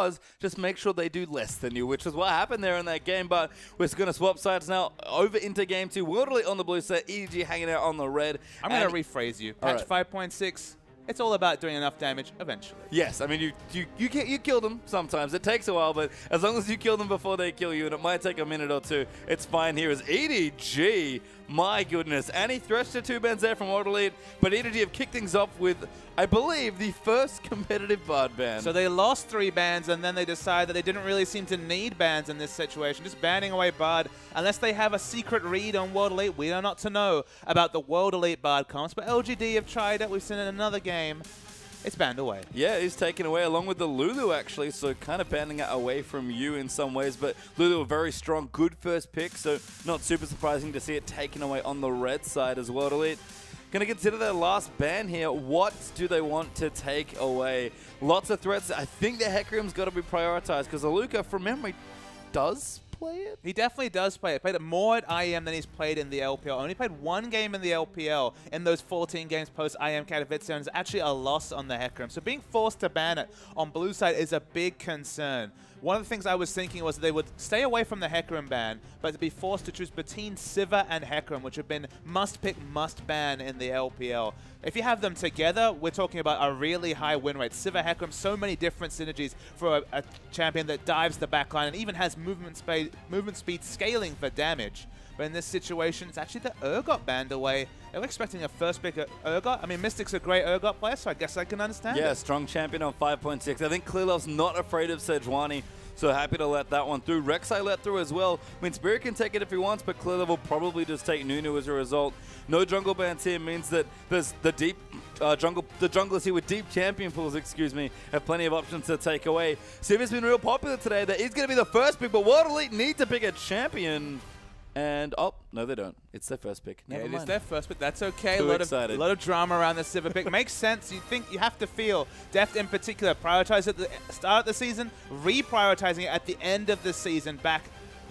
does, just make sure they do less than you, which is what happened there in that game. But we're going to swap sides now over into game 2. World Elite on the blue side, EDG hanging out on the red. I'm going to rephrase you. Patch 5.6. It's all about doing enough damage eventually. Yes, I mean, you kill them sometimes. It takes a while, but as long as you kill them before they kill you, and it might take a minute or two, it's fine. Here is EDG. My goodness. And he threshed the 2 bans there from World Elite, but EDG have kicked things off with, I believe, the first competitive Bard ban. So they lost 3 bans, and then they decided that they didn't really seem to need bans in this situation. Just banning away Bard, unless they have a secret read on World Elite. We are not to know about the World Elite Bard comps, but LGD have tried it. We've seen it in another game. It's banned away. Yeah, he's taken away along with the Lulu, actually, so kind of banning it away from you in some ways. But Lulu, a very strong, good first pick, so not super surprising to see it taken away on the red side as well. Elite going to consider their last ban here. What do they want to take away? Lots of threats. I think the Hecarim's got to be prioritized because Aluka, from memory, does play it? He definitely does play it. Played it more at IEM than he's played in the LPL. Only played 1 game in the LPL in those 14 games post-IEM Katowice, and it's actually a loss on the Hecarim. So being forced to ban it on blue side is a big concern. One of the things I was thinking was they would stay away from the Hecarim ban, but to be forced to choose between Sivir and Hecarim, which have been must-pick, must-ban in the LPL. If you have them together, we're talking about a really high win rate. Sivir, Hecarim, so many different synergies for a champion that dives the backline and even has movement speed scaling for damage. But in this situation, it's actually the Urgot banned away. They were expecting a first pick at Urgot. I mean, Mystic's a great Urgot player, so I guess I can understand it. Strong champion on 5.6. I think Clearlove's not afraid of Sejuani, so happy to let that one through. Rek'Sai let through as well. I mean, Spirit can take it if he wants, but Clearlove will probably just take Nunu as a result. No jungle bans here means that there's the deep the junglers here with deep champion pools, have plenty of options to take away. Sivir's been real popular today. That is going to be the first pick, but World Elite need to pick a champion. And, oh, no, they don't. It's their first pick. Never mind. It is their first pick. That's okay. Too a excited. lot of drama around the Sivir pick. Makes sense. You think you have to feel Deft in particular prioritize at the start of the season, reprioritizing it at the end of the season back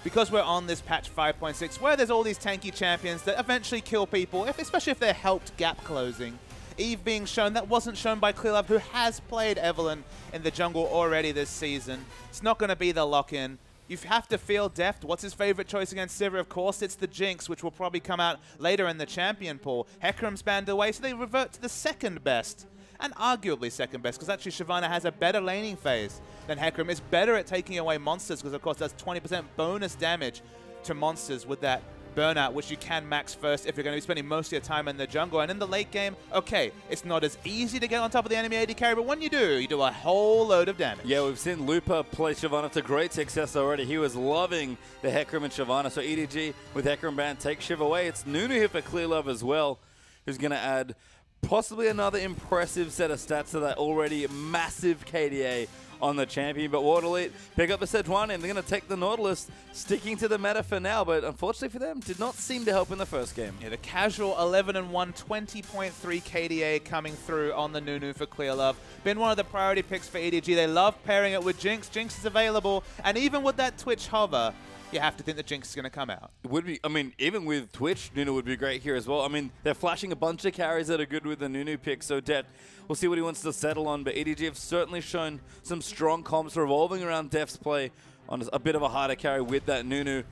because we're on this patch 5.6 where there's all these tanky champions that eventually kill people, especially if they're helped gap closing. Eve being shown, that wasn't shown by Clearlove, who has played Evelynn in the jungle already this season. It's not going to be the lock-in. You have to feel Deft. What's his favorite choice against Sivir? Of course, it's the Jinx, which will probably come out later in the champion pool. Hecarim's banned away, so they revert to the second best. And arguably second best, because actually Shyvana has a better laning phase than Hecarim. Is better at taking away monsters, because of course does 20% bonus damage to monsters with that burnout, which you can max first if you're going to be spending most of your time in the jungle. And in the late game, okay, it's not as easy to get on top of the enemy AD carry, but when you do a whole load of damage. Yeah, we've seen Lupa play Shyvana to great success already. He was loving the Hecarim and Shyvana. So EDG with Hecarim ban take Shiv away. It's Nunu here for Clearlove as well, who's going to add possibly another impressive set of stats to that already massive KDA on the champion. But World Elite pick up the Sejuani, and they're going to take the Nautilus, sticking to the meta for now. But unfortunately for them, did not seem to help in the first game. Yeah, the casual 11-1, 20.3 KDA coming through on the Nunu for Clearlove. Been one of the priority picks for EDG. They love pairing it with Jinx. Jinx is available, and even with that Twitch hover, you have to think that Jinx is going to come out. It would be, I mean, even with Twitch, Nunu would be great here as well. I mean, they're flashing a bunch of carries that are good with the Nunu pick, so Deft, we'll see what he wants to settle on. But EDG have certainly shown some strong comps revolving around Deft's play on a bit of a harder carry with that Nunu.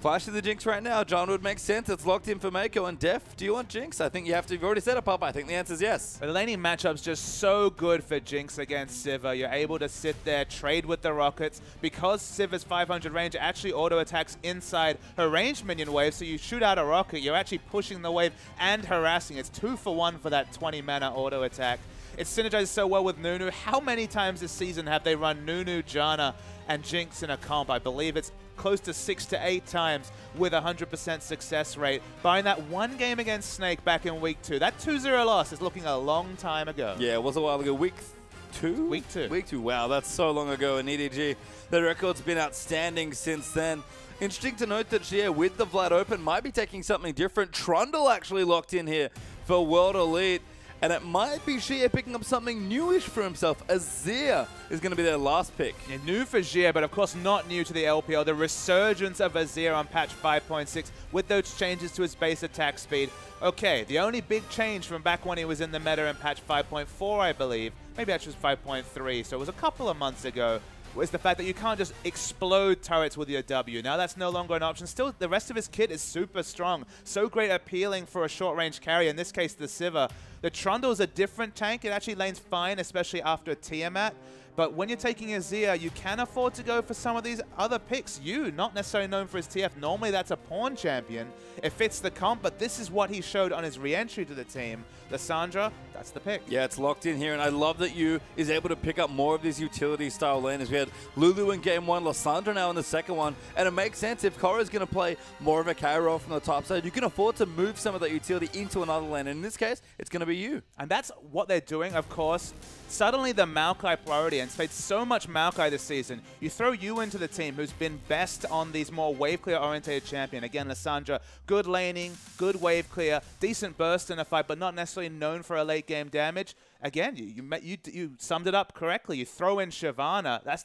Flashing the Jinx right now, John, would make sense. It's locked in for Mako. And Deft, do you want Jinx? I think you have to. You've already said it, Papa. I think the answer is yes. The laning matchup's just so good for Jinx against Sivir. You're able to sit there, trade with the rockets. Because Sivir's 500 range actually auto-attacks inside her ranged minion wave, so you shoot out a rocket, you're actually pushing the wave and harassing. It's 2 for 1 for that 20-mana auto-attack. It synergizes so well with Nunu. How many times this season have they run Nunu, Janna, and Jinx in a comp? I believe it's close to 6 to 8 times with 100% success rate. Buying that one game against Snake back in week 2. That 2-0 loss is looking a long time ago. Yeah, it was a while ago. Week 2? Week 2. Week 2. Wow, that's so long ago in EDG. The record's been outstanding since then. Interesting to note that Shia, with the Vlad Open, might be taking something different. Trundle actually locked in here for World Elite. And it might be Xia picking up something newish for himself. Azir is going to be their last pick. Yeah, new for Xia, but of course not new to the LPL. The resurgence of Azir on patch 5.6 with those changes to his base attack speed. Okay, the only big change from back when he was in the meta in patch 5.4, I believe. Maybe that was 5.3, so it was a couple of months ago. was the fact that you can't just explode turrets with your W. Now that's no longer an option. Still, the rest of his kit is super strong. So great appealing for a short-range carry, in this case the Sivir. The Trundle is a different tank. It actually lanes fine, especially after a Tiamat. But when you're taking a Zia, you can afford to go for some of these other picks. Not necessarily known for his TF. Normally that's a pawn champion. It fits the comp, but this is what he showed on his re-entry to the team. Lissandra, that's the pick. Yeah, it's locked in here, and I love that Yu is able to pick up more of these utility-style laners. We had Lulu in game one, Lissandra now in the second one, and it makes sense if Korra's going to play more of a carry role from the top side. You can afford to move some of that utility into another lane, and in this case, it's going to be Yu. And that's what they're doing, of course. Suddenly the Maokai priority, and it's played so much Maokai this season. You throw Yu into the team, who's been best on these more wave clear orientated champion. Again, Lissandra, good laning, good wave clear, decent burst in a fight, but not necessarily known for a late game damage. Again, you summed it up correctly. You throw in Shyvana, that's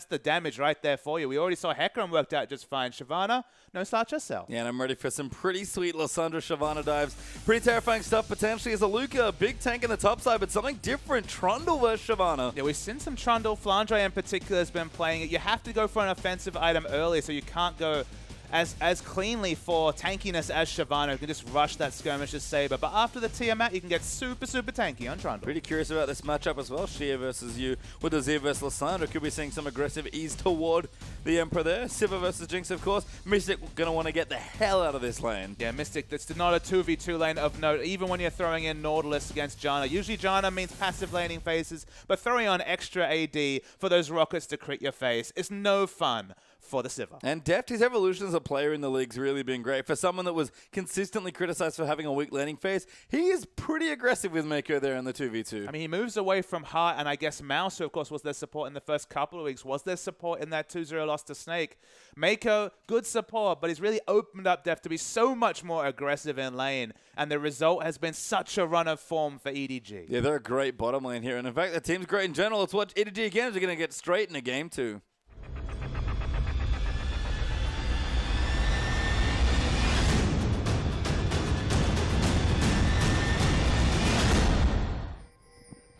the damage right there for you. We already saw Hecarim worked out just fine. Shyvana, no start yourself. Yeah, and I'm ready for some pretty sweet Lissandra Shyvana dives. Pretty terrifying stuff potentially as a Luca, big tank in the top side, but something different. Trundle versus Shyvana. Yeah, we've seen some Trundle. Flandre in particular has been playing it. You have to go for an offensive item early, so you can't go as cleanly for tankiness as Shyvana, who can just rush that skirmisher's Saber. But after the Tiamat, you can get super tanky on Trundle. Pretty curious about this matchup as well. Shia versus Yu with the Zia versus Lissandra. Could be seeing some aggressive ease toward the Emperor there. Sivir versus Jinx, of course. Mystic going to want to get the hell out of this lane. Yeah, Mystic, that's not a 2v2 lane of note, even when you're throwing in Nautilus against Janna. Usually Janna means passive laning phases, but throwing on extra AD for those rockets to crit your face is no fun for the Sivir. And Deft, his evolution as a player in the league's really been great. For someone that was consistently criticized for having a weak laning phase, he is pretty aggressive with Mako there in the 2v2. I mean, he moves away from Heart and I guess Mouse, who of course was their support in the first couple of weeks, was their support in that 2-0 loss to Snake. Mako, good support, but he's really opened up Deft to be so much more aggressive in lane, and the result has been such a run of form for EDG. Yeah, they're a great bottom lane here, and in fact, the team's great in general. Let's watch EDG again as they're going to get straight in a game 2.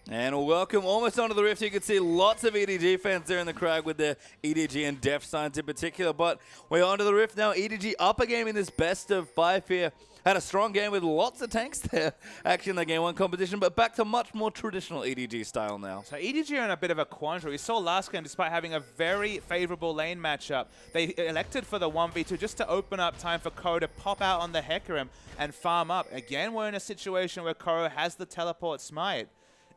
And welcome almost onto the Rift. You can see lots of EDG fans there in the crowd with their EDG and Def signs in particular. But we're onto the Rift now. EDG up a game in this best of 5 here. Had a strong game with lots of tanks there, actually, in the game 1 competition, but back to much more traditional EDG style now. So EDG are in a bit of a quandary. We saw last game, despite having a very favorable lane matchup, they elected for the 1v2 just to open up time for Koro to pop out on the Hecarim and farm up. Again, we're in a situation where Koro has the teleport smite.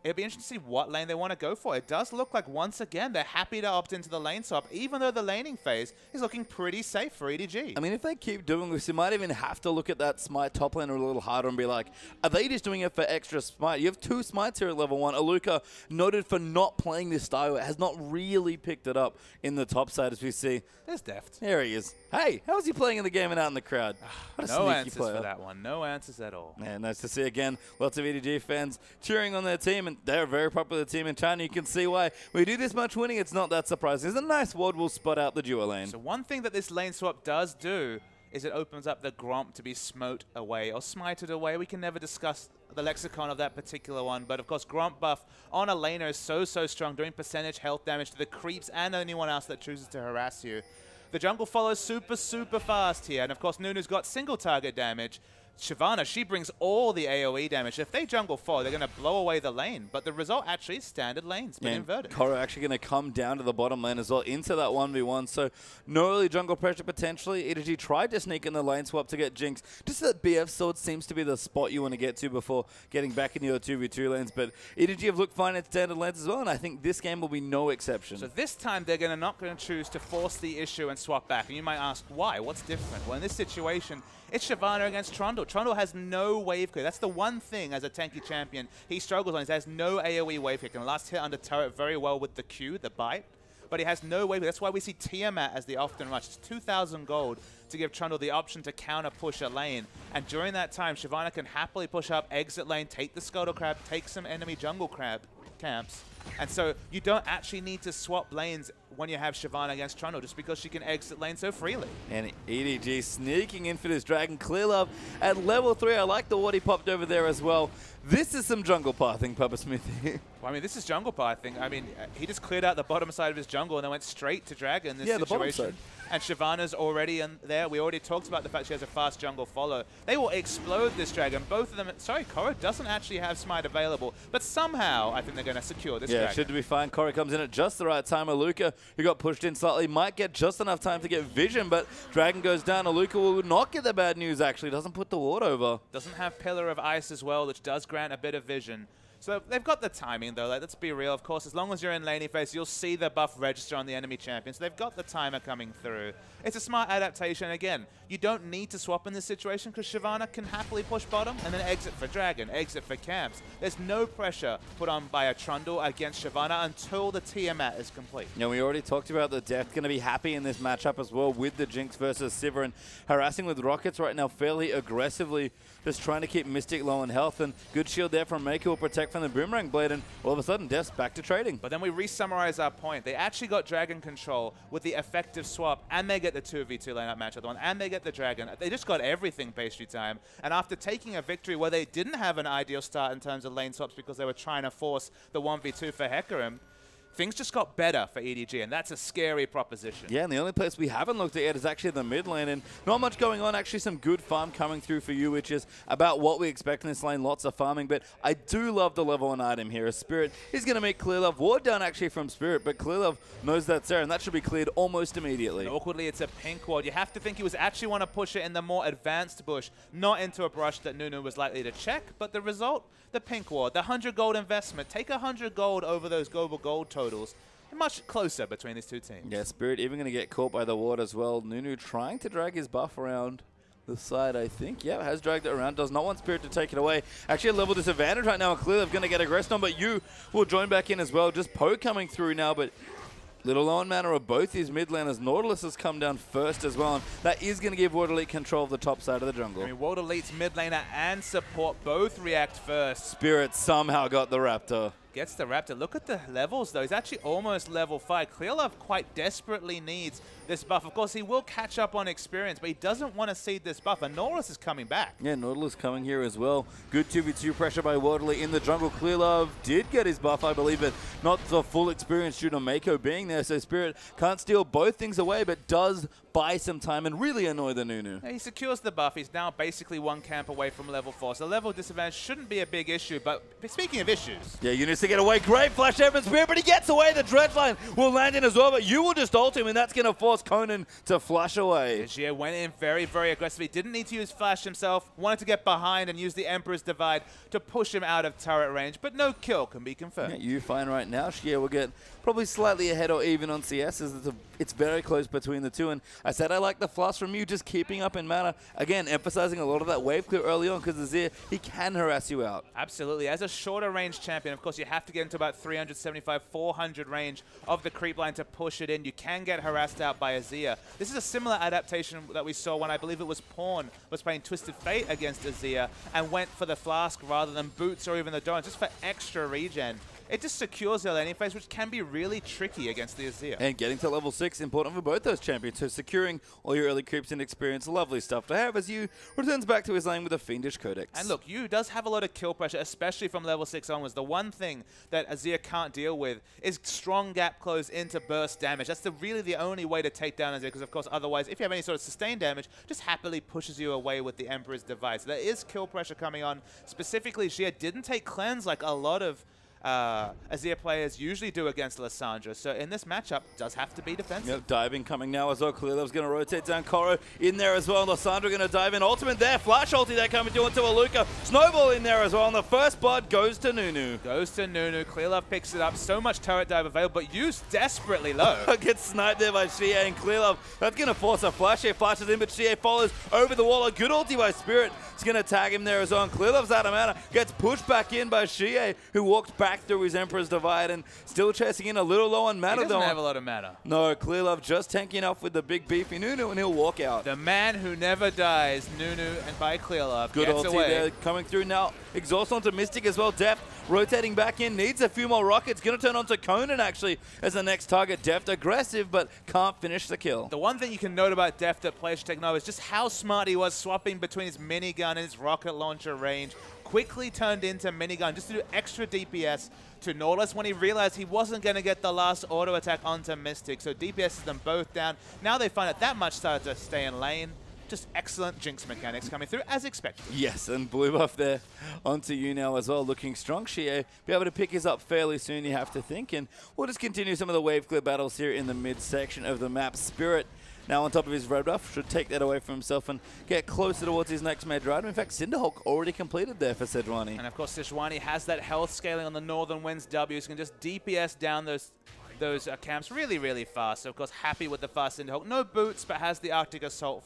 It'll be interesting to see what lane they want to go for. It does look like, once again, they're happy to opt into the lane swap, even though the laning phase is looking pretty safe for EDG. I mean, if they keep doing this, you might even have to look at that smite top lane a little harder and be like, are they just doing it for extra smite? You have 2 smites here at level 1. Aluka, noted for not playing this style, has not really picked it up in the top side, as we see. There's Deft. There he is. Hey, how's he playing in the game and out in the crowd? What a no sneaky answers player. for that one. No answers at all. Yeah, nice to see again. Lots of EDG fans cheering on their team, and they're a very popular team in China. You can see why. When we do this much winning, it's not that surprising. There's a nice ward will spot out the duo lane. So one thing that this lane swap does do is it opens up the Gromp to be smote away or smited away. We can never discuss the lexicon of that particular one, but of course Gromp buff on a laner is so strong, doing percentage health damage to the creeps and anyone else that chooses to harass you. The jungle follows super fast here, and of course Nunu's got single target damage. Shyvana, she brings all the AoE damage. If they jungle 4, they're going to blow away the lane. But the result actually is standard lanes, but inverted. Koro actually going to come down to the bottom lane as well, into that 1v1. So no early jungle pressure potentially. EDG tried to sneak in the lane swap to get Jinx. Just that BF sword seems to be the spot you want to get to before getting back into your 2v2 lanes. But EDG have looked fine at standard lanes as well, and I think this game will be no exception. So this time they're not going to choose to force the issue and swap back. And you might ask, why? What's different? Well, in this situation, it's Shyvana against Trundle. Trundle has no wave clear. That's the one thing as a tanky champion he struggles on. He has no AoE wave clear. Can last hit under turret very well with the Q, the bite. But he has no wave clear. That's why we see Tiamat as the often rush. It's 2,000 gold to give Trundle the option to counter push a lane. And during that time, Shyvana can happily push up, exit lane, take the Scuttle Crab, take some enemy jungle crab camps, And so you don't actually need to swap lanes when you have Shyvana against Trundle, just because she can exit lane so freely. And EDG sneaking in for this Dragon. Clearlove at level 3. I like the ward he popped over there as well. This is some jungle pathing, Papa Smithy. Well, I mean, this is jungle pathing. I mean, he just cleared out the bottom side of his jungle and then went straight to Dragon in this situation. The bottom side. And Shyvana's already in there. We already talked about the fact she has a fast jungle follow. They will explode this Dragon. Both of them. Sorry, Korra doesn't actually have Smite available, but somehow I think they're going to secure this Dragon. Yeah, should be fine. Korra comes in at just the right time. Aluka, who got pushed in slightly, might get just enough time to get vision, but Dragon goes down. Aluka will not get the bad news, actually. Doesn't put the ward over. Doesn't have Pillar of Ice as well, which does grant a bit of vision. So they've got the timing, though. Like, let's be real. Of course, as long as you're in laning phase, you'll see the buff register on the enemy champion. So they've got the timer coming through. It's a smart adaptation. Again, you don't need to swap in this situation because Shyvana can happily push bottom and then exit for Dragon, exit for camps. There's no pressure put on by a Trundle against Shyvana until the Tiamat is complete. Yeah, we already talked about the Deft going to be happy in this matchup as well with the Jinx versus Sivir, harassing with Rockets right now fairly aggressively, just trying to keep Mystic low in health, and good shield there from Mako will protect from the Boomerang Blade, and all of a sudden Deft's back to trading. But then we re-summarize our point. They actually got Dragon control with the effective swap, and they get the 2v2 lineup matchup one, and they get the Dragon. They just got everything pastry time. And after taking a victory where they didn't have an ideal start in terms of lane swaps because they were trying to force the 1v2 for Hecarim, things just got better for EDG, and that's a scary proposition. Yeah, and the only place we haven't looked at yet is actually the mid lane, and not much going on. Actually, some good farm coming through for you, which is about what we expect in this lane. Lots of farming, but I do love the level 1 item here. Spirit is going to make Clearlove ward down actually from Spirit, but Clearlove knows that's there, and that should be cleared almost immediately. And awkwardly, it's a pink ward. You have to think he was actually want to push it in the more advanced bush, not into a brush that Nunu was likely to check, but the result, the pink ward, the 100 gold investment. Take 100 gold over those global gold totals. Much closer between these two teams. Yeah, Spirit even going to get caught by the ward as well. Nunu trying to drag his buff around the side, I think. Yeah, has dragged it around. Does not want Spirit to take it away. Actually, a level disadvantage right now. Clearly, going to get aggressed on, but you will join back in as well. Just Poe coming through now, but little low on mana of both these mid laners. Nautilus has come down first as well, and that is going to give World Elite control of the top side of the jungle. I mean, World Elite's mid laner and support both react first. Spirit somehow got the Raptor. Gets the Raptor. Look at the levels, though. He's actually almost level 5. Clearlove quite desperately needs this buff. Of course, he will catch up on experience, but he doesn't want to cede this buff. And Nautilus is coming back. Yeah, Nautilus coming here as well. Good 2v2 pressure by Wardley in the jungle. Clearlove did get his buff, I believe, but not the full experience due to Mako being there. So Spirit can't steal both things away, but does buy some time and really annoy the Nunu. Yeah, he secures the buff. He's now basically 1 camp away from level 4. So level disadvantage shouldn't be a big issue. But speaking of issues... Yeah, Eunice to get away. Great flash there from Spirit, but he gets away. The Dredge line will land in as well, but you will just ult him, and that's going to force Conan to flash away. Jia went in very, very aggressively. Didn't need to use flash himself. Wanted to get behind and use the Emperor's Divide to push him out of turret range, but no kill can be confirmed. Yeah, you fine right now. Shia will get probably slightly ahead or even on CS, as it's very close between the two. And I said I like the flash from you, just keeping up in mana. Again, emphasizing a lot of that wave clear early on, because Azir, he can harass you out. Absolutely. As a shorter range champion, of course, you have to get into about 375, 400 range of the creep line to push it in. You can get harassed out by Azir. This is a similar adaptation that we saw when I believe it was Pawn was playing Twisted Fate against Azir and went for the flask rather than boots or even the Dawn, just for extra regen. It just secures their laning phase, which can be really tricky against the Azir. And getting to level 6, important for both those champions. So securing all your early creeps and experience, lovely stuff to have as you returns back to his lane with a Fiendish Codex. And look, Yu does have a lot of kill pressure, especially from level 6 onwards. The one thing that Azir can't deal with is strong gap close into burst damage. That's really the only way to take down Azir, because of course otherwise, if you have any sort of sustained damage, just happily pushes you away with the Emperor's Divide. So there is kill pressure coming on. Specifically, Jia didn't take cleanse like a lot of Azir players usually do against Lissandra. So in this matchup, does have to be defensive. Yep, diving coming now as well. Clearlove's going to rotate down Koro in there as well. Lissandra going to dive in. Ultimate there. Flash ulti there coming through into Aluka. Snowball in there as well. And the first blood goes to Nunu. Goes to Nunu. Clearlove picks it up. So much turret dive available, but used desperately low. Gets sniped there by Xie and Clearlove. That's going to force a flash. Xie flashes in, but Xie follows over the wall. A good ulti by Spirit. It's going to tag him there as well. And Clearlove's out of mana. Gets pushed back in by Xie, who walked back through his Emperor's Divide and still chasing in a little low on mana. He doesn't have a lot of mana. No, Clearlove just tanking off with the big beefy Nunu, and he'll walk out. The man who never dies, Nunu, and by Clearlove good gets ulti away. there coming through now. Exhaust onto Mystic as well. Deft rotating back in, needs a few more rockets. Going to turn on to Conan, actually, as the next target. Deft aggressive, but can't finish the kill. The one thing you can note about Deft that players should take note of is just how smart he was swapping between his minigun and his rocket launcher range. Quickly turned into minigun just to do extra DPS to Nautilus when he realized he wasn't going to get the last auto attack onto Mystic. So DPSs them both down. Now they find it that much started to stay in lane. Just excellent Jinx mechanics coming through as expected. Yes, and blue buff there onto you now as well, looking strong. Shie be able to pick his up fairly soon, you have to think. And we'll just continue some of the wave clear battles here in the midsection of the map. Spirit now on top of his red buff, should take that away from himself and get closer towards his next major item. In fact, Cinderhawk already completed there for Sejuani. And of course, Sejuani has that health scaling on the Northern Winds W, so can just DPS down those camps really, really fast. So, of course, happy with the fast Cinderhawk. No boots, but has the Arctic Assault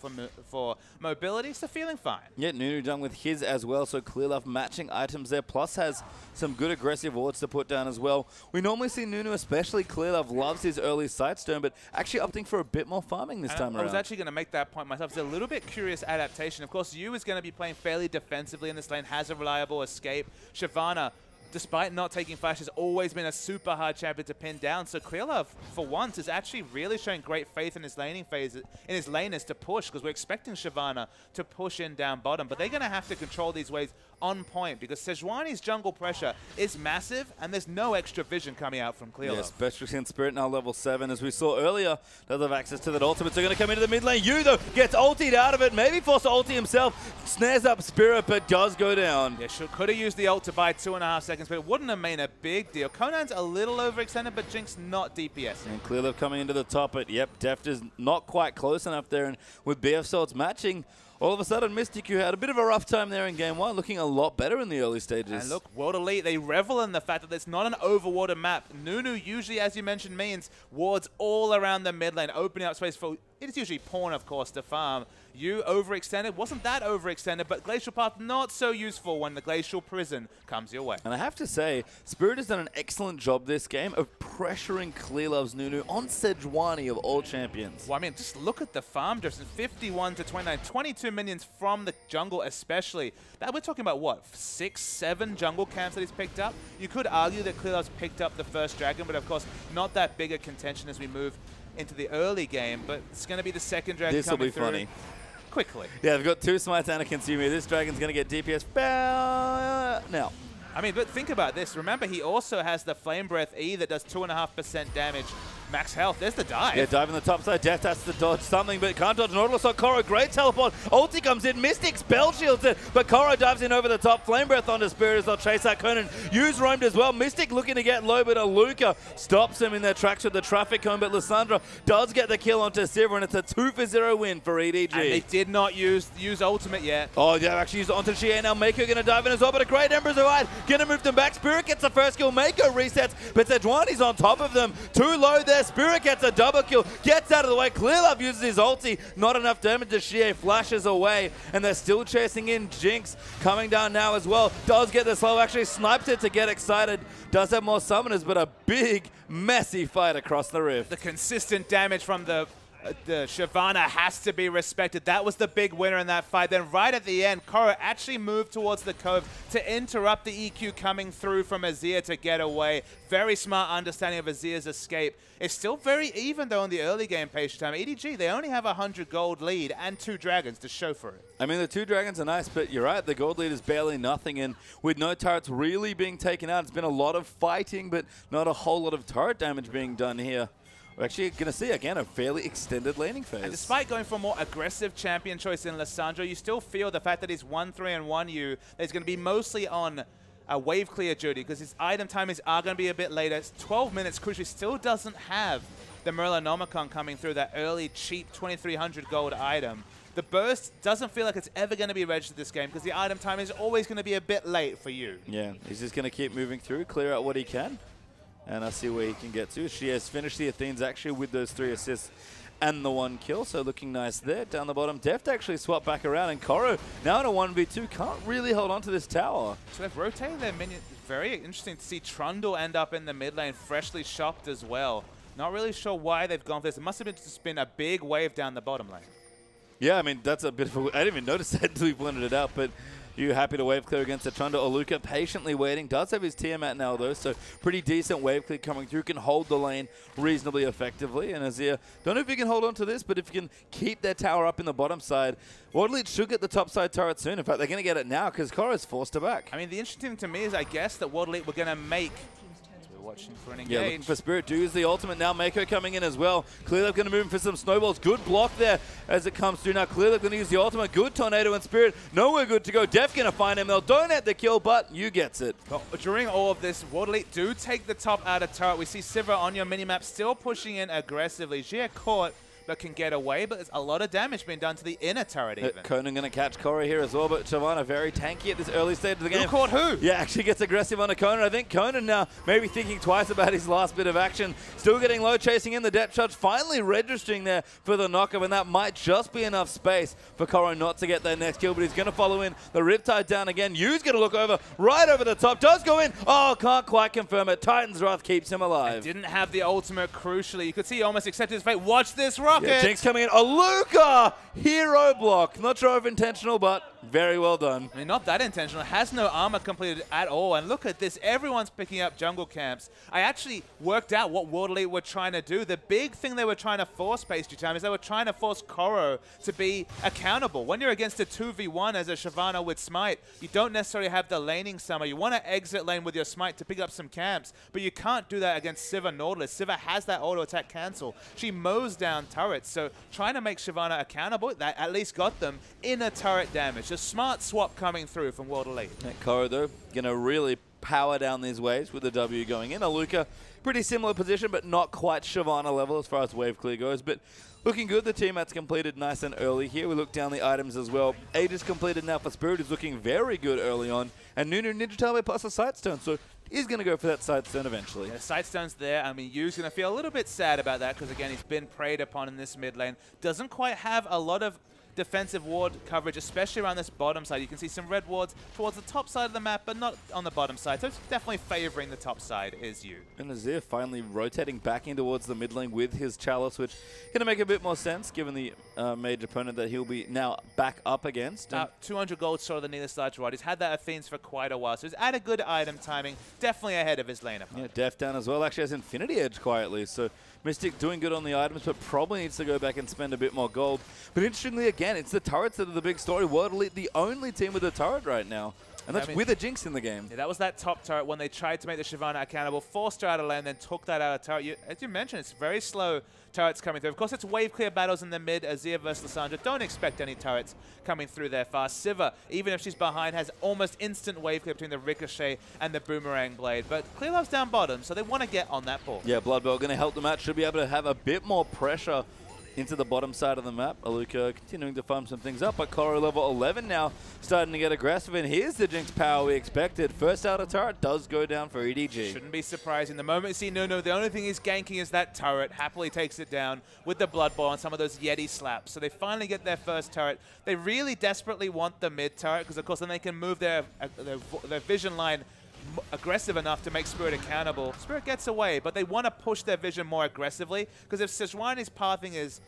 for mobility, so feeling fine. Yeah, Nunu done with his as well, so Clearlove matching items there, plus has some good aggressive wards to put down as well. We normally see Nunu, especially Clearlove, loves his early Sightstone, but actually opting for a bit more farming this time around. I was actually going to make that point myself. It's a little bit curious adaptation. Of course, Yu is going to be playing fairly defensively in this lane, has a reliable escape. Shyvana, despite not taking flash, has always been a super hard champion to pin down. So Clearlove, for once, is actually really showing great faith in his laning phase, in his laners to push, because we're expecting Shyvana to push in down bottom. But they're going to have to control these waves on point, because Sejuani's jungle pressure is massive, and there's no extra vision coming out from Clearlove. Yeah, especially since Spirit now level 7, as we saw earlier, does have access to that ultimate. So going to come into the mid lane. Yu, though, gets ultied out of it, maybe forced to ulti himself, snares up Spirit, but does go down. Yeah, could have used the ult to buy 2.5 seconds, but it wouldn't have made a big deal. Conan's a little overextended, but Jinx not DPS. And Clearlove coming into the top, but yep, Deft is not quite close enough there, and with BF Swords matching, all of a sudden, Mystic, who had a bit of a rough time there in Game 1, looking a lot better in the early stages. And look, World Elite, they revel in the fact that it's not an overwarded map. Nunu usually, as you mentioned, means wards all around the mid lane, opening up space for, it is usually Pawn, of course, to farm. Yu overextended, wasn't that overextended, but Glacial Path not so useful when the Glacial Prison comes your way. And I have to say, Spirit has done an excellent job this game of pressuring Clearlove's Nunu on Sejuani of all champions. Well, I mean, just look at the farm distance, 51 to 29, 22 minions from the jungle especially. That we're talking about, what, 6, 7 jungle camps that he's picked up? You could argue that Clearlove's picked up the first dragon, but of course, not that big a contention as we move into the early game, but it's going to be the second dragon coming through. This will be funny. Quickly. Yeah, they've got 2 smites and a consumer. This dragon's going to get DPS now. I mean, but think about this. Remember, he also has the Flame Breath E that does 2.5% damage. Max health. There's the dive. Yeah, dive on the top side. Deft has to dodge something, but can't dodge Nautilus on Koro. Great teleport. Ulti comes in. Mystic spell shields it, but Koro dives in over the top. Flame Breath onto Spirit as they'll chase out Conan. Yu's roamed as well. Mystic looking to get low, but Aluka stops him in their tracks with the traffic cone, but Lissandra does get the kill onto Sivir, and it's a 2-for-0 win for EDG. And they did not use ultimate yet. Oh, yeah, actually used it onto Shie. Now Mako going to dive in as well, but a great Ember's Ride. Going to move them back. Spirit gets the first kill. Mako resets, but Sejuani's on top of them. Too low there. Spirit gets a double kill, gets out of the way. Clearlove uses his ulti. Not enough damage to Shie, flashes away, and they're still chasing in. Jinx coming down now as well. Does get the slow, actually snipes it to get excited. Does have more summoners, but a big, messy fight across the rift. The consistent damage from the Shyvana has to be respected. That was the big winner in that fight. Then right at the end, Koro actually moved towards the cove to interrupt the EQ coming through from Azir to get away. Very smart understanding of Azir's escape. It's still very even, though, in the early game patient time. EDG, they only have a 100 gold lead and 2 dragons to show for it. I mean, the 2 dragons are nice, but you're right, the gold lead is barely nothing, and with no turrets really being taken out, it's been a lot of fighting, but not a whole lot of turret damage being done here. We're actually going to see, again, a fairly extended laning phase. And despite going for a more aggressive champion choice in Lissandra, you still feel the fact that he's 1-3-1 Yu, that he's going to be mostly on a wave clear duty, because his item timings are going to be a bit later. It's 12 minutes. Crucially still doesn't have the Merlinomicon coming through, that early, cheap 2,300 gold item. The burst doesn't feel like it's ever going to be registered this game, because the item time is always going to be a bit late for you. Yeah, he's just going to keep moving through, clear out what he can. And I see where he can get to. She has finished the Athenes actually with those 3 assists and the 1 kill, so looking nice there. Down the bottom, Deft actually swapped back around, and Koro now in a 1v2 can't really hold on to this tower. So they've rotated their minions. Very interesting to see Trundle end up in the mid lane, freshly shopped as well. Not really sure why they've gone for this. It must have just been a big wave down the bottom lane. Yeah, I mean, that's a bit of a... I didn't even notice that until we blended it out, but You happy to wave clear against the Trunda. Oluka patiently waiting. Does have his Tiamat now, though, so pretty decent wave clear coming through. Can hold the lane reasonably effectively. And Azir, don't know if you can hold on to this, but if you can keep their tower up in the bottom side, Waterleet should get the top side turret soon. In fact, they're going to get it now because Koro's forced her back. I mean, the interesting thing to me is, I guess, that Waterleet were going to make... Watching for an engage. Yeah, looking for Spirit to use the ultimate now. Mako coming in as well. Clearlove going to move in for some snowballs. Good block there as it comes through. Now Clearlove going to use the ultimate. Good Tornado and Spirit. Nowhere good to go. Def going to find him. They'll donate the kill, but you gets it. Well, during all of this, Waterleet do take the top out of turret. We see Sivir on your minimap still pushing in aggressively. Jia caught, but can get away, but there's a lot of damage being done to the inner turret even. Conan going to catch Corey here as well, but Shyvana very tanky at this early stage of the game. Who caught who? Yeah, actually gets aggressive on a Conan. I think Conan now maybe thinking twice about his last bit of action. Still getting low, chasing in the depth charge, finally registering there for the knockup, and that might just be enough space for Koro not to get that next kill, but he's going to follow in. The Riptide down again. Yu's going to look over, right over the top, does go in. Oh, can't quite confirm it. Titan's Wrath keeps him alive. And didn't have the ultimate, crucially. You could see he almost accepted his fate. Watch this rocket. Yeah, Jinx coming in. Oluka! Hero block. Not sure if intentional, but very well done. I mean, not that intentional. Has no armor completed at all. And look at this. Everyone's picking up jungle camps. I actually worked out what Waterleet were trying to do. The big thing they were trying to force, Pasty Time, is they were trying to force Koro to be accountable. When you're against a 2v1 as a Shyvana with Smite, you don't necessarily have the laning summer. You want to exit lane with your Smite to pick up some camps, but you can't do that against Sivir Nautilus. Sivir has that auto attack cancel. She mows down turrets, so trying to make Shyvana accountable, that at least got them inner turret damage. A smart swap coming through from Waterleet. Koro, though, going to really power down these waves with the W going in. Oluka, pretty similar position, but not quite Shyvana level as far as wave clear goes. But looking good. The teammate's completed nice and early here. We look down the items as well. Aegis completed now for Spirit, who's looking very good early on. And Nunu Ninja Tailway plus a Sightstone. So he's going to go for that Sightstone eventually. Yeah, Sightstone's there. I mean, Yu's going to feel a little bit sad about that because, again, he's been preyed upon in this mid lane. Doesn't quite have a lot of defensive ward coverage, especially around this bottom side. You can see some red wards towards the top side of the map, but not on the bottom side. So it's definitely favoring the top side is Yu. And Azir finally rotating back in towards the mid lane with his Chalice, which going to make a bit more sense given the major opponent that he'll be now back up against. 200 gold short of the nearest large rod. He's had that Athenes for quite a while, so he's at a good item timing. Definitely ahead of his lane opponent. Yeah, Def down as well. Actually has Infinity Edge quietly, so Mystic doing good on the items, but probably needs to go back and spend a bit more gold. But interestingly, again, it's the turrets that are the big story. Waterleet, the only team with a turret right now. And that's with a Jinx in the game. Yeah, that was that top turret when they tried to make the Shyvana accountable, forced her out of lane, then took that out of turret. As you mentioned, it's very slow turrets coming through. Of course, it's wave clear battles in the mid, Azir versus Lissandra. Don't expect any turrets coming through there fast. Sivir, even if she's behind, has almost instant wave clear between the Ricochet and the Boomerang Blade. But Clearlove's down bottom, so they want to get on that ball. Yeah, Blood Bowl going to help them out. Should be able to have a bit more pressure into the bottom side of the map. Oluka continuing to farm some things up, but Koro level 11 now starting to get aggressive, and here's the Jinx power we expected. First outer turret does go down for EDG. Shouldn't be surprising. The moment you see Nunu, the only thing he's ganking is that turret. Happily takes it down with the Blood Bowl and some of those Yeti slaps. So they finally get their first turret. They really desperately want the mid turret because, of course, then they can move their vision line aggressive enough to make Spirit accountable. Spirit gets away, but they want to push their vision more aggressively because if Sejuani's pathing is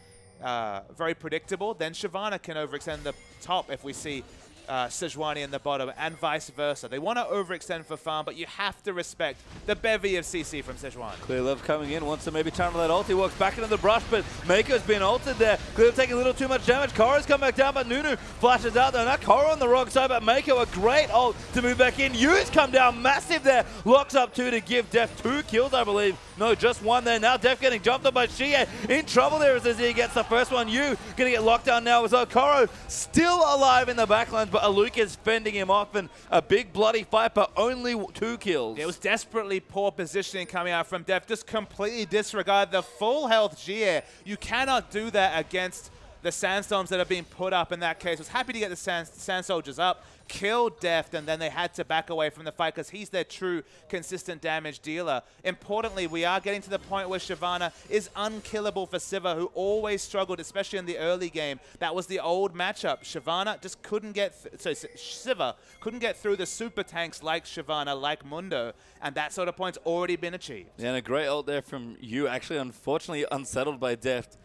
very predictable, then Shyvana can overextend the top if we see Sejuani in the bottom, and vice versa. They want to overextend for farm, but you have to respect the bevy of CC from Sejuani. Clearlove coming in, wants to maybe channel that ult. He walks back into the brush, but Mako's been ulted there. Clearlove taking a little too much damage. Koro's come back down, but Nunu flashes out there. Now Koro on the wrong side, but Mako a great ult to move back in. Yu's come down massive there. Locks up 2 to give Def 2 kills, I believe. No, just 1 there. Now Def getting jumped up by Xie. In trouble there as Azir gets the first one. Yu going to get locked down now as well. Koro still alive in the backlines, but Aluka's fending him off, and a big bloody fight, but only 2 kills. It was desperately poor positioning coming out from Def. Just completely disregard the full health Xie. You cannot do that against the Sandstorms that are being put up in that case. Was happy to get the Sand Soldiers up, killed Deft, and then they had to back away from the fight because he's their true consistent damage dealer. Importantly, we are getting to the point where Shyvana is unkillable for Sivir, who always struggled, especially in the early game. That was the old matchup. Shyvana just couldn't get, Sivir couldn't get through the super tanks like Shyvana, like Mundo, and that sort of point's already been achieved. Yeah, and a great ult there from Yu, actually unfortunately unsettled by Deft.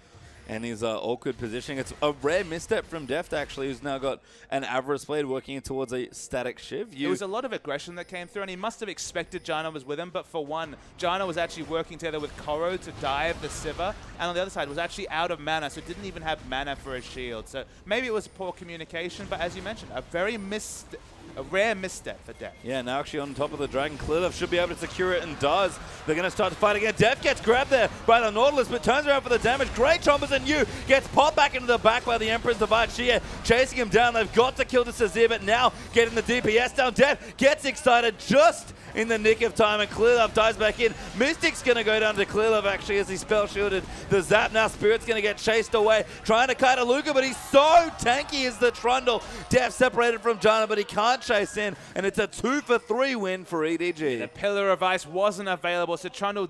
and his awkward positioning. It's a rare misstep from Deft, actually, who's now got an Avarice Blade working in towards a static Shiv. There was a lot of aggression that came through, and he must have expected Janna was with him, but for one, Janna was actually working together with Koro to dive the Sivir, and on the other side was actually out of mana, so didn't even have mana for a shield. So maybe it was poor communication, but as you mentioned, a rare misstep for Deft. Yeah, now actually on top of the Dragon, Clearlove should be able to secure it and does. They're going to start to fight again. Deft gets grabbed there by the Nautilus, but turns around for the damage. Great chompers, and Yu gets popped back into the back by the Emperor's Divide. Xie chasing him down. They've got to kill the Sazir, but now getting the DPS down. Deft gets excited just in the nick of time, and Clearlove dives back in. Mystic's going to go down to Clearlove, actually, as he spell shielded the Zap. Now Spirit's going to get chased away, trying to kite a Luca, but he's so tanky as the Trundle. Deft separated from Janna, but he can't chase in, and it's a 2-for-3 win for EDG. The Pillar of Ice wasn't available, so Trundle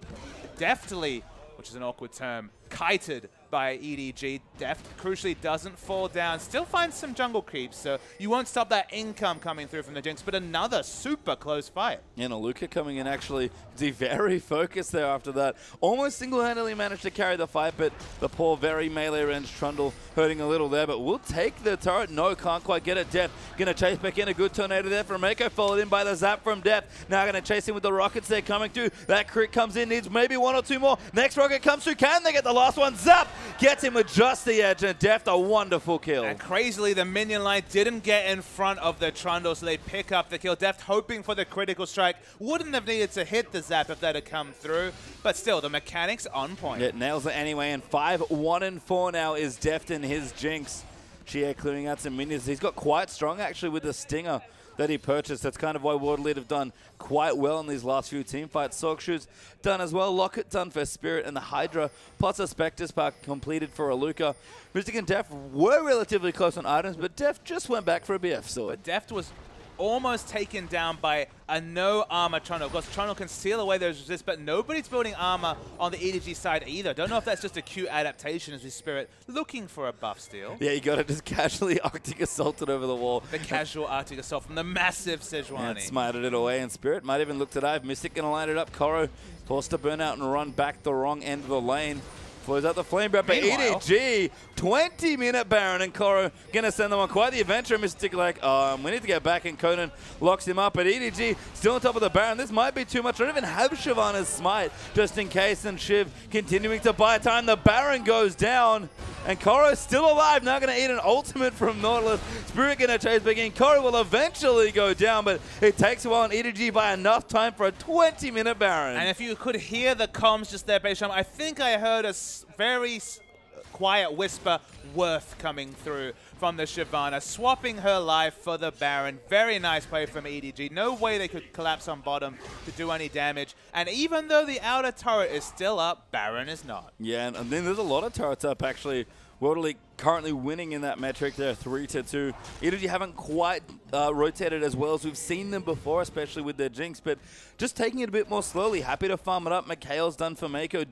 deftly, which is an awkward term, kited by EDG. Deft crucially doesn't fall down, still finds some jungle creeps, so you won't stop that income coming through from the Jinx, but another super close fight. And Luca coming in, actually very focused there after that. Almost single-handedly managed to carry the fight, but the poor, very melee-ranged Trundle hurting a little there, but we'll take the turret. No, can't quite get it. Deft gonna chase back in. A good tornado there from Mako, followed in by the Zap from Deft. Now gonna chase him with the rockets there coming through. That crit comes in, needs maybe one or two more. Next rocket comes through. Can they get the last one? Zap gets him with just the edge, and Deft a wonderful kill. And crazily, the minion line didn't get in front of the Trundle, so they pick up the kill. Deft hoping for the critical strike. Wouldn't have needed to hit the Zap if that had come through, but still, the mechanics on point. It nails it anyway, and 5-1-4 now is Deft in his Jinx. Xie clearing out some minions. He's got quite strong, actually, with the Stinger that he purchased. That's kind of why Waterlead have done quite well in these last few team fights. Sogshu's done as well. Locket done for Spirit, and the Hydra plus a Spectre Spark completed for Aluka. Mystic and Deft were relatively close on items, but Deft just went back for a BF sword. But Deft was almost taken down by a no armor Trundle. Of course, Trundle can steal away those resists, but nobody's building armor on the EDG side either. Don't know if that's just a cute adaptation as his Spirit looking for a buff steal. Yeah, you got to just casually Arctic assaulted over the wall. The casual Arctic assault from the massive Sejuani. Yeah, smited it away, and Spirit might even look to dive. Mystic going to line it up. Koro forced to burn out and run back the wrong end of the lane. Flows out the flame breath, but EDG, 20-minute Baron, and Koro going to send them on quite the adventure. Mystic like, we need to get back, and Conan locks him up, but EDG still on top of the Baron. This might be too much. I don't even have Shyvana's smite, just in case, and Shiv continuing to buy time. The Baron goes down, and Koro's still alive. Now going to eat an ultimate from Nautilus. Spirit going to chase back in. Koro will eventually go down, but it takes a while, and EDG by enough time for a 20-minute Baron. And if you could hear the comms just there, Beisham, I think I heard a very quiet whisper, worth coming through from the Shyvana, swapping her life for the Baron. Very nice play from EDG. No way they could collapse on bottom to do any damage. And even though the outer turret is still up, Baron is not. Yeah, and then there's a lot of turrets up, actually. World League currently winning in that metric there, 3-2. EDG haven't quite rotated as well as we've seen them before, especially with their Jinx, but just taking it a bit more slowly. Happy to farm it up. Mikhail's done for Mako.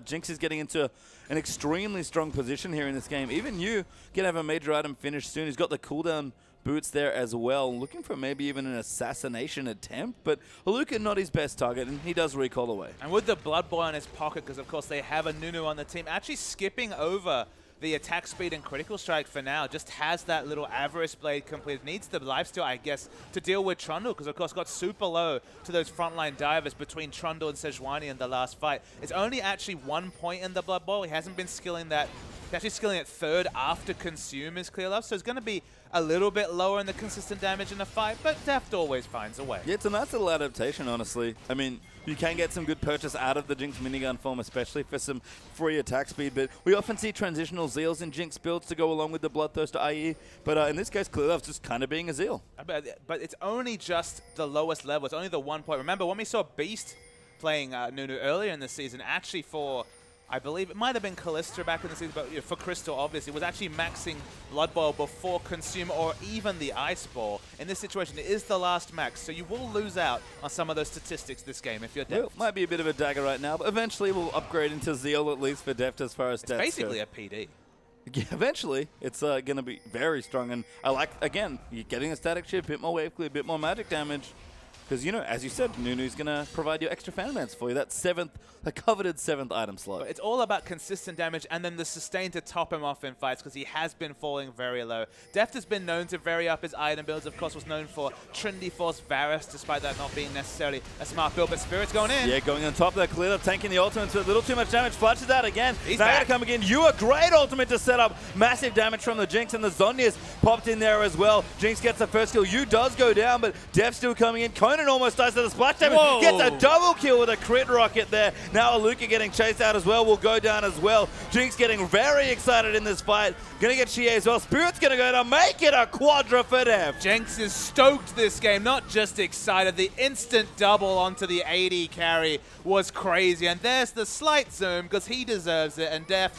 Jinx is getting into an extremely strong position here in this game. Even you can have a major item finished soon. He's got the cooldown boots there as well, looking for maybe even an assassination attempt, but Aluka not his best target, and he does recall away. And with the Blood Boy in his pocket, because of course they have a Nunu on the team, actually skipping over the attack speed and critical strike for now, just has that little Avarice Blade completed. Needs the lifesteal, I guess, to deal with Trundle, because of course got super low to those frontline divers between Trundle and Sejuani in the last fight. It's only actually 1 point in the Blood Bowl. He hasn't been skilling that. He's actually skilling it third after Consume is clear love, so it's going to be a little bit lower in the consistent damage in the fight, but Deft always finds a way. Yeah, it's a nice little adaptation, honestly. I mean, you can get some good purchase out of the Jinx minigun form, especially for some free attack speed, but we often see transitional Zeals in Jinx builds to go along with the Bloodthirster IE, but in this case, Clearlove's just kind of being a Zeal. But it's only just the lowest level. It's only the 1 point. Remember, when we saw Beast playing Nunu earlier in the season, actually for, I believe it might have been Kalista back in the season, but for Crystal, obviously, was actually maxing Blood Boil before Consume or even the Ice Ball. In this situation, it is the last max, so you will lose out on some of those statistics this game if you're Deft. Well, might be a bit of a dagger right now, but eventually we'll upgrade into Zeal, at least for Deft as far as stats. It's basically a PD. Yeah, eventually, it's going to be very strong, and I like, again, you're getting a static chip, a bit more wave clear, a bit more magic damage. Because, you know, as you said, Nunu's going to provide you extra fan mans for you. That coveted 7th item slot. But it's all about consistent damage and then the sustain to top him off in fights because he has been falling very low. Deft has been known to vary up his item builds. Of course, was known for Trinity Force Varus, despite that not being necessarily a smart build. But Spirit's going in. Yeah, going on top there. Clear up, tanking the ultimate to a little too much damage. Flashes out again. He's now back. going to come again. You a great ultimate to set up massive damage from the Jinx, and the Zhonya's popped in there as well. Jinx gets the first kill. You does go down, but Deft still coming in. Conan almost dies to the splash damage. Whoa. Gets a double kill with a crit rocket there. Now Aluka getting chased out as well. Will go down as well. Jinx getting very excited in this fight. Gonna get Xie as well. Spirit's gonna go down. Make it a quadra for Deft. Jinx is stoked this game, not just excited. The instant double onto the AD carry was crazy. And there's the slight zoom because he deserves it. And Deft,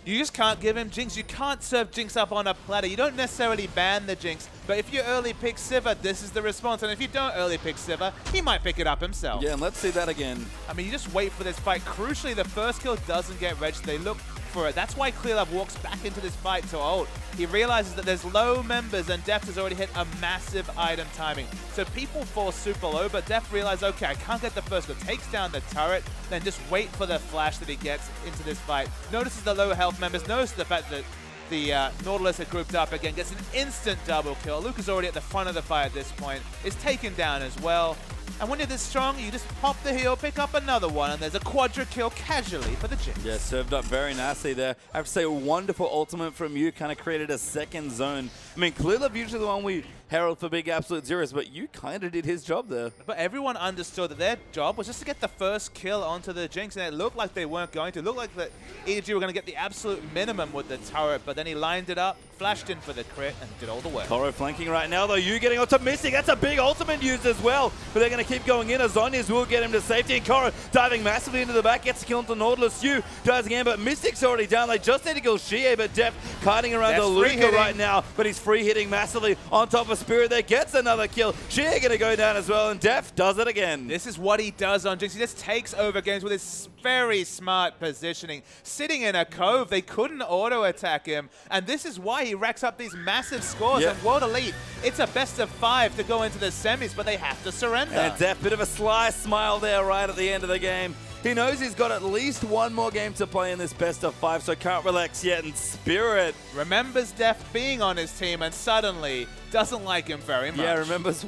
you just can't give him Jinx. You can't serve Jinx up on a platter. You don't necessarily ban the Jinx, but if you early pick Sivir, this is the response. And if you don't early pick Sivir, he might pick it up himself. Yeah, and let's see that again. I mean, you just wait for this fight. Crucially, the first kill doesn't get registered. They look for it. That's why Clearlove walks back into this fight to ult. He realizes that there's low members and Deft has already hit a massive item timing. So people fall super low, but Deft realizes, okay, I can't get the first kill. Takes down the turret, then just wait for the flash that he gets into this fight. Notices the low health members, notices the fact that the Nautilus had grouped up again, gets an instant double kill. Luca's already at the front of the fight at this point, is taken down as well. And when you're this strong, you just pop the heal, pick up another one, and there's a quadra kill casually for the Jinx. Yeah, served up very nicely there. I have to say, a wonderful ultimate from you, kind of created a second zone. I mean, Clearlove usually the one we herald for big absolute zeros, but you kind of did his job there. But everyone understood that their job was just to get the first kill onto the Jinx, and it looked like they weren't going to. It looked like the EDG were going to get the absolute minimum with the turret, but then he lined it up, flashed in for the crit, and did all the work. Toro flanking right now, though. You getting onto Mystic. That's a big ultimate used as well, but they're going to keep going in. Azonius will get him to safety, and Koro diving massively into the back, gets a kill into Nautilus. You dies again, but Mystic's already down. They just need to kill Xie, but Deft kiting around to Luca right now, but he's free hitting massively on top of Spirit. There gets another kill. Xie going to go down as well, and Deft does it again. This is what he does on Jinx. He just takes over games with his very smart positioning. Sitting in a cove, they couldn't auto-attack him, and this is why he racks up these massive scores. Yep. And World Elite, it's a best of 5 to go into the semis, but they have to surrender. And Deft, bit of a sly smile there right at the end of the game. He knows he's got at least one more game to play in this best of 5, so can't relax yet. And Spirit remembers Deft being on his team and suddenly doesn't like him very much. Yeah, remembers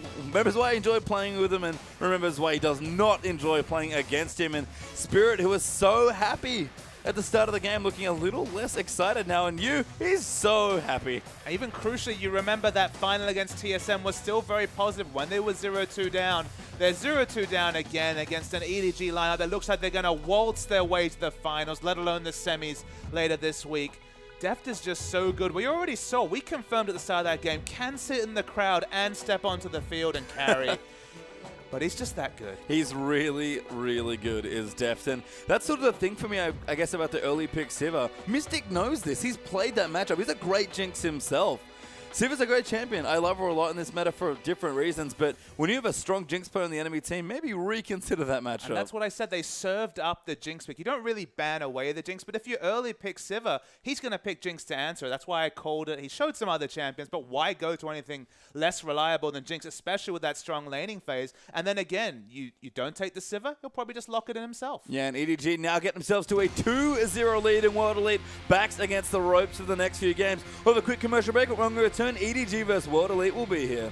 why he enjoyed playing with him and remembers why he does not enjoy playing against him. And Spirit, who was so happy at the start of the game, looking a little less excited now, and he's so happy. Even crucially, you remember that final against TSM was still very positive when they were 0-2 down. They're 0-2 down again against an EDG lineup that looks like they're going to waltz their way to the finals, let alone the semis later this week. Deft is just so good. We already saw, we confirmed at the start of that game, can sit in the crowd and step onto the field and carry. But he's just that good. He's really, really good, is Deft. And that's sort of the thing for me, I guess, about the early pick Sivir. Mystic knows this. He's played that matchup. He's a great Jinx himself. Sivir's a great champion. I love her a lot in this meta for different reasons, but when you have a strong Jinx player on the enemy team, maybe reconsider that matchup. And that's what I said. They served up the Jinx pick. You don't really ban away the Jinx, but if you early pick Sivir, he's going to pick Jinx to answer. That's why I called it. He showed some other champions, but why go to anything less reliable than Jinx, especially with that strong laning phase? And then again, you don't take the Sivir, he'll probably just lock it in himself. Yeah, and EDG now get themselves to a 2-0 lead in World Elite, backs against the ropes for the next few games. We'll have a quick commercial break, but when we return, EDG versus World Elite will be here.